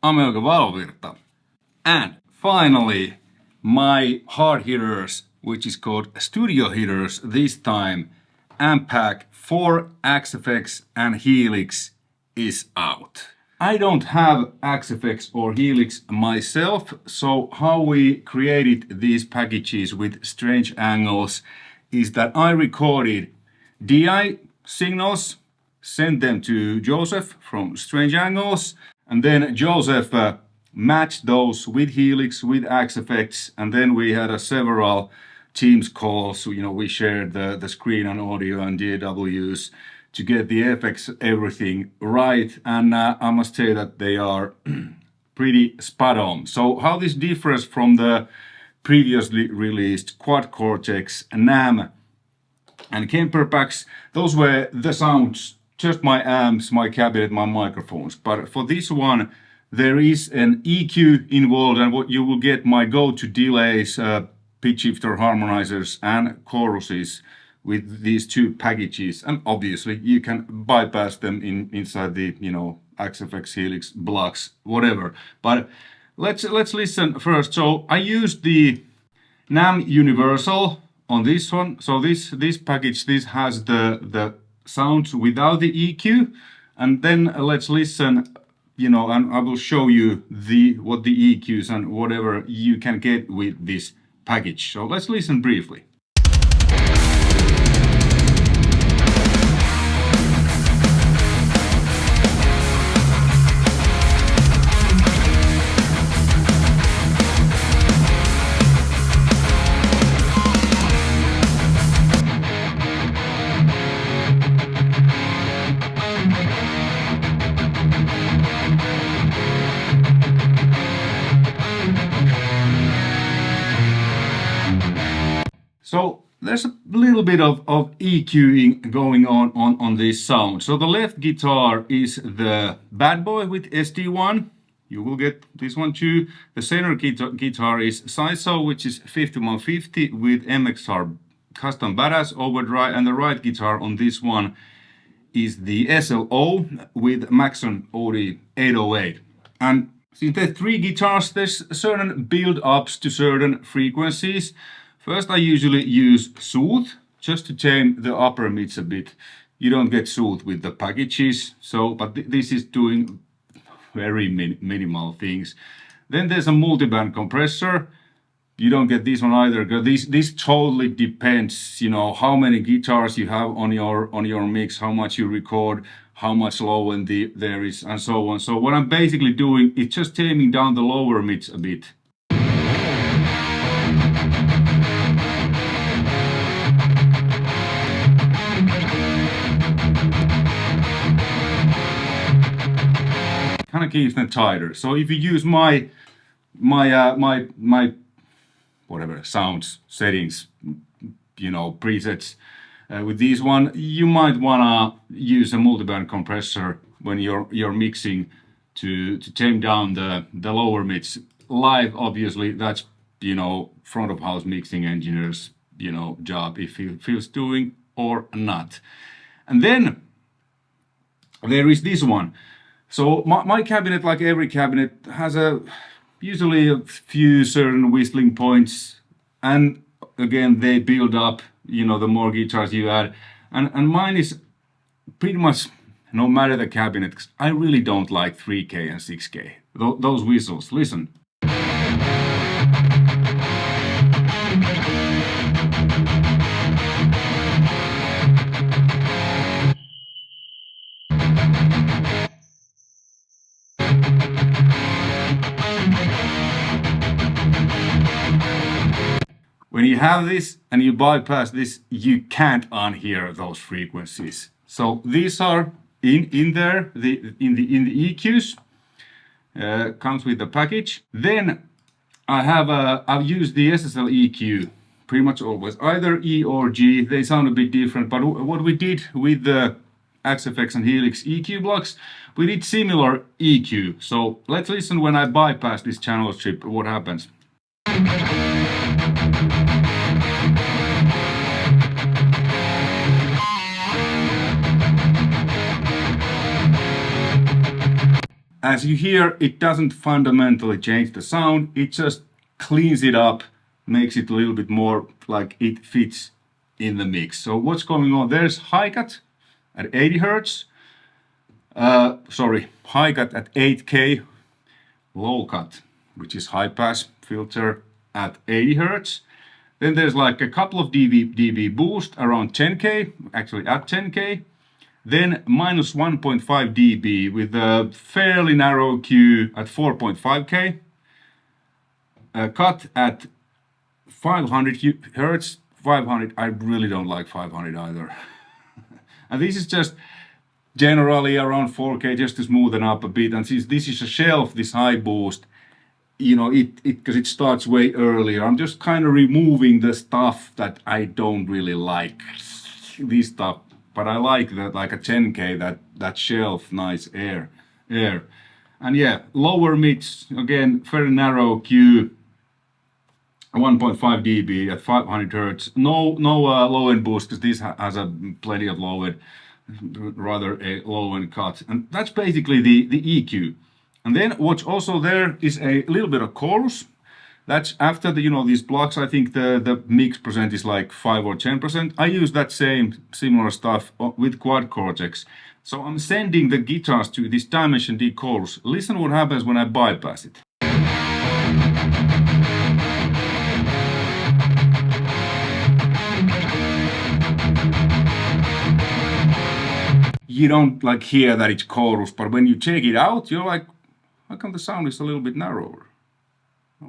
I'm Euge Valovirta. And finally, my hard hitters, which is called studio hitters this time, Ampac for Axe-Fx and Helix is out. I don't have Axe-Fx or Helix myself, so how we created these packages with strange angles is that I recorded DI signals, sent them to Joseph from Strange Angles, and then Joseph matched those with Helix, with Axe-Fx, and then we had several Teams calls. We shared the screen and audio and DAWs to get the effects, everything right, and I must say that they are pretty spot on. So how this differs from the previously released Quad Cortex, NAM, and Kemper packs, those were the sounds, just my amps, my cabinet, my microphones. But for this one, there is an EQ involved, and what you will get my go-to delays, pitch shifter, harmonizers, and choruses with these two packages. And obviously, you can bypass them inside the Axe-Fx, Helix, blocks, whatever. But let's listen first. So I used the NAM Universal on this one. So this package, this has the sounds without the EQ, and then let's listen, and I will show you what the EQs and whatever you can get with this package. So let's listen briefly. So there's a little bit of EQing going on this sound. So the left guitar is the bad boy with SD1. You will get this one too. The center guitar is CYHRA, which is 5150 with MXR custom badass overdrive, and the right guitar on this one is the SLO with Maxon OD 808. And since there's three guitars, there's certain build-ups to certain frequencies. First, I usually use Soothe, just to tame the upper mids a bit. You don't get Soothe with the packages, but this is doing very minimal things. Then there's a multiband compressor. You don't get this one either, because this totally depends, how many guitars you have on your mix, how much you record, how much low end there is, and so on. So what I'm basically doing is just taming down the lower mids a bit. Kind of keeps them tighter. So if you use my whatever sounds settings, presets with these one, you might wanna use a multiband compressor when you're mixing to tame down the lower mids. Live, obviously, that's front of house mixing engineers job, if he feels doing or not. And then there is this one. So my cabinet, like every cabinet, has usually a few certain whistling points, and again they build up, the more guitars you add, and mine is pretty much no matter the cabinet, 'cause I really don't like 3K and 6K. Those whistles, listen. When you have this and you bypass this, you can't unhear those frequencies. So these are in there, in the EQs, comes with the package. Then I've used the SSL EQ pretty much always, either E or G. They sound a bit different, but what we did with the Axe-Fx and Helix EQ blocks, we did similar EQ. So let's listen when I bypass this channel strip, what happens. as you hear, it doesn't fundamentally change the sound, it just cleans it up, makes it a little bit more like it fits in the mix. So what's going on? There's high cut at 80 Hertz, high cut at 8K, low cut, which is high pass filter at 80 Hertz. Then there's like a couple of dB boost around 10K, actually at 10K. Then minus 1.5 dB with a fairly narrow Q at 4.5K. Cut at 500 Hertz. 500, I really don't like 500 either. And this is just generally around 4K just to smoothen up a bit. And since this is a shelf, this high boost, you know, because it starts way earlier, I'm just kind of removing the stuff that I don't really like. This stuff. But I like that, like a 10K, that shelf, nice air. And yeah, lower mids, again, very narrow Q, 1.5 dB at 500 Hertz. No low end boost, because this has plenty of low end, rather a low end cut. And that's basically the EQ. And then what's also there is a little bit of chorus. That's after these blocks. I think the mix percent is like 5 or 10%. I use that similar stuff with quad cortex. So I'm sending the guitars to this Dimension D chorus. Listen what happens when I bypass it. You don't like hear that it's chorus, but when you take it out, you're like, how come the sound is a little bit narrower?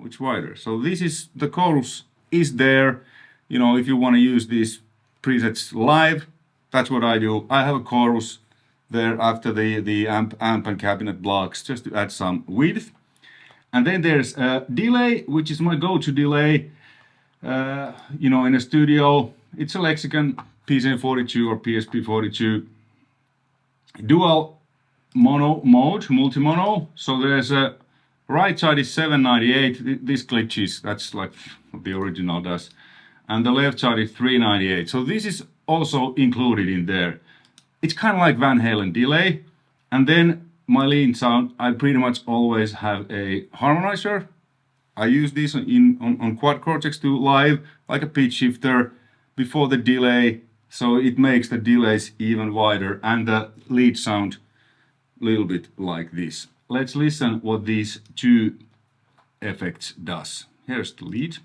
It's wider. So this is the chorus is there. You know, if you want to use these presets live, that's what I do. I have a chorus there after the amp and cabinet blocks just to add some width. And then there's a delay, which is my go-to delay. You know, in a studio, it's a Lexicon PSM42 or PSP42 dual mono mode, multi-mono. So there's a right side is 798, this glitches, that's like what the original does. And the left side is 398, so this is also included in there. It's kind of like Van Halen delay. And then my lean sound, I pretty much always have a harmonizer. I use this on quad cortex to live, like a pitch shifter before the delay, so it makes the delays even wider and the lead sound a little bit like this. Let's listen what these two effects does. Here's the lead.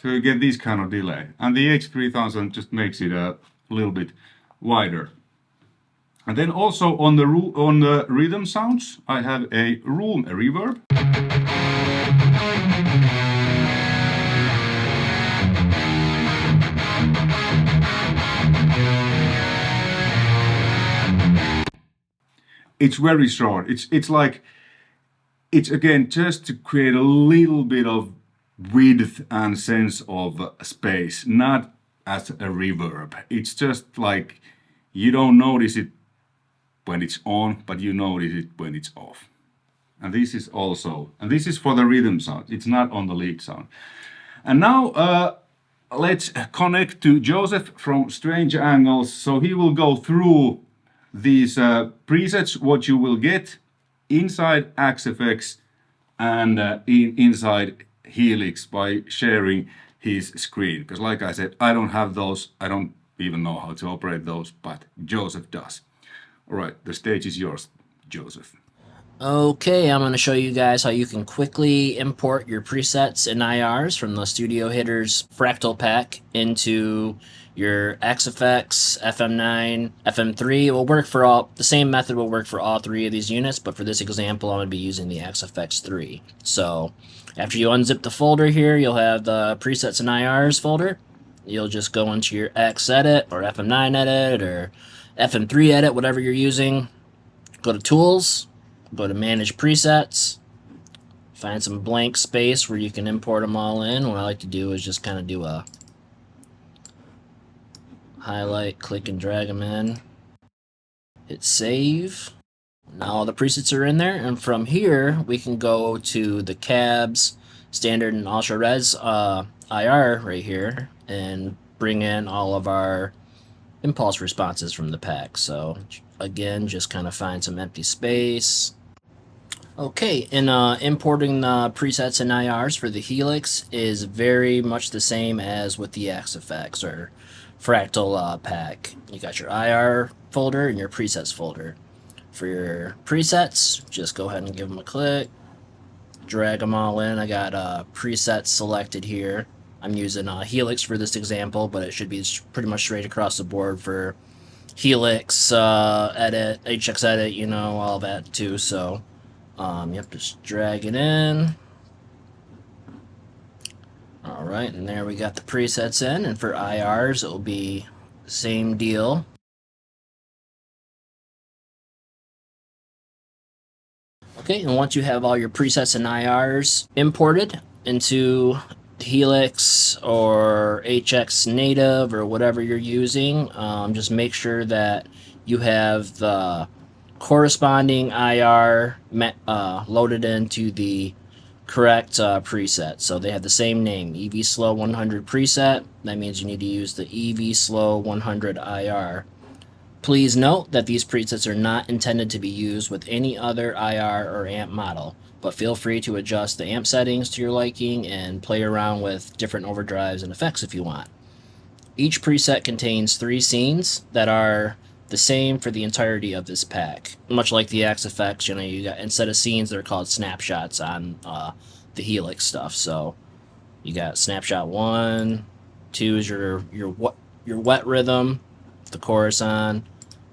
So you get this kind of delay. And the H3000 just makes it a little bit wider. And then also on the rhythm sounds, I have a room reverb. It's very short. It's like, it's again just to create a little bit of width and sense of space, not as a reverb. It's just like you don't notice it when it's on, but you notice it when it's off. And this is also, and this is for the rhythm sound. It's not on the lead sound. And now let's connect to Joseph from Strange Angles. So he will go through these presets, what you will get inside Axe-Fx and inside Helix by sharing his screen. Because like I said, I don't have those. I don't even know how to operate those, but Joseph does. All right, the stage is yours, Joseph. Okay, I'm going to show you guys how you can quickly import your presets and IRs from the Studio Hitters Fractal Pack into your Axe-Fx, FM9, FM3. It will work for all, the same method will work for all three of these units, but for this example, I'm going to be using the Axe-Fx 3. So, after you unzip the folder here, you'll have the presets and IRs folder. You'll just go into your Axe edit, or FM9 edit, or FM3 edit, whatever you're using. Go to Tools. Go to Manage Presets, find some blank space where you can import them all in. What I like to do is just kind of do a highlight, click and drag them in, hit save, Now the presets are in there, and from here we can go to the cabs, standard and ultra res IR right here, and bring in all of our impulse responses from the pack. So again, just kind of find some empty space. Okay, and importing the presets and IRs for the Helix is very much the same as with the Axe-Fx or Fractal pack. You got your IR folder and your presets folder. For your presets, just go ahead and give them a click, drag them all in. I got presets selected here. I'm using Helix for this example, but it should be pretty much straight across the board for Helix, edit, HX edit, you know, all that too. So you have to just drag it in. Alright, and there we got the presets in, and for IRs it will be the same deal. Okay, and once you have all your presets and IRs imported into Helix or HX native or whatever you're using, just make sure that you have the corresponding IR loaded into the correct preset. So they have the same name, EV Slow 100 preset. That means you need to use the EV Slow 100 IR. Please note that these presets are not intended to be used with any other IR or amp model, but feel free to adjust the amp settings to your liking and play around with different overdrives and effects if you want. Each preset contains 3 scenes that are the same for the entirety of this pack. Much like the Axe-Fx, you know, you got, instead of scenes, they're called snapshots on the Helix stuff. So you got snapshot 1, 2 is your wet rhythm, the chorus on.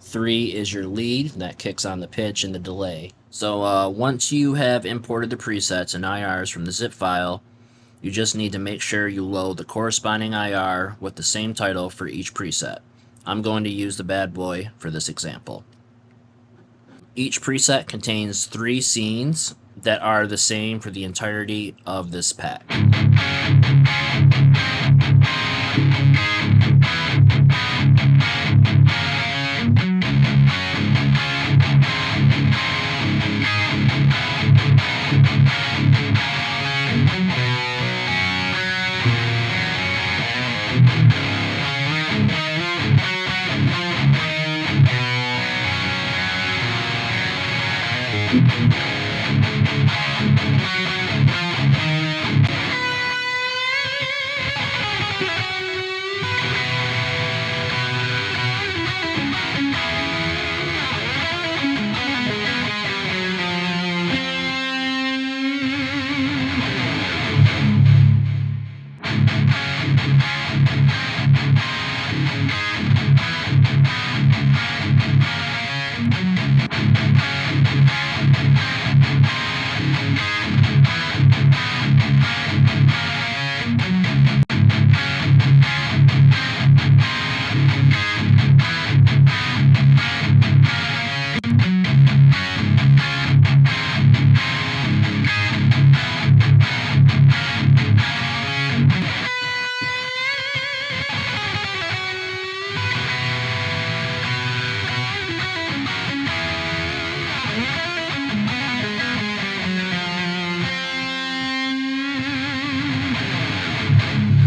3 is your lead, that kicks on the pitch and the delay. So once you have imported the presets and IRs from the zip file, you just need to make sure you load the corresponding IR with the same title for each preset. I'm going to use the bad boy for this example. Each preset contains 3 scenes that are the same for the entirety of this pack.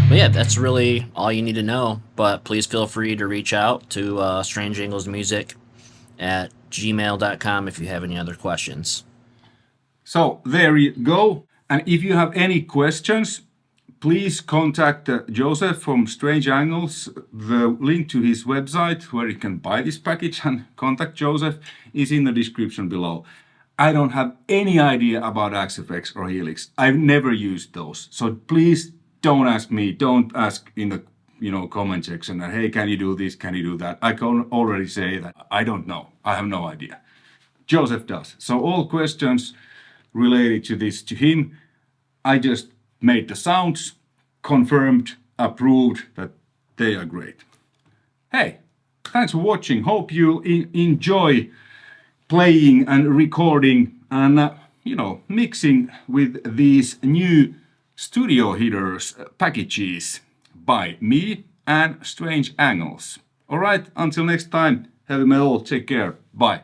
But yeah, that's really all you need to know. But please feel free to reach out to Strange Angles Music at gmail.com if you have any other questions. So there you go. And if you have any questions, please contact Joseph from Strange Angles. The link to his website where you can buy this package and contact Joseph is in the description below. I don't have any idea about Axe-Fx or Helix. I've never used those. So please don't ask me. Don't ask in the comment section that, hey, can you do this? Can you do that? I can already say that I don't know. I have no idea. Joseph does. So all questions related to this to him. I just made the sounds, confirmed, approved that they are great. Hey, thanks for watching. Hope you enjoy playing and recording and mixing with these new Studio Hitters packages by me and Strange Angles. Alright, until next time, heavy metal, take care, bye.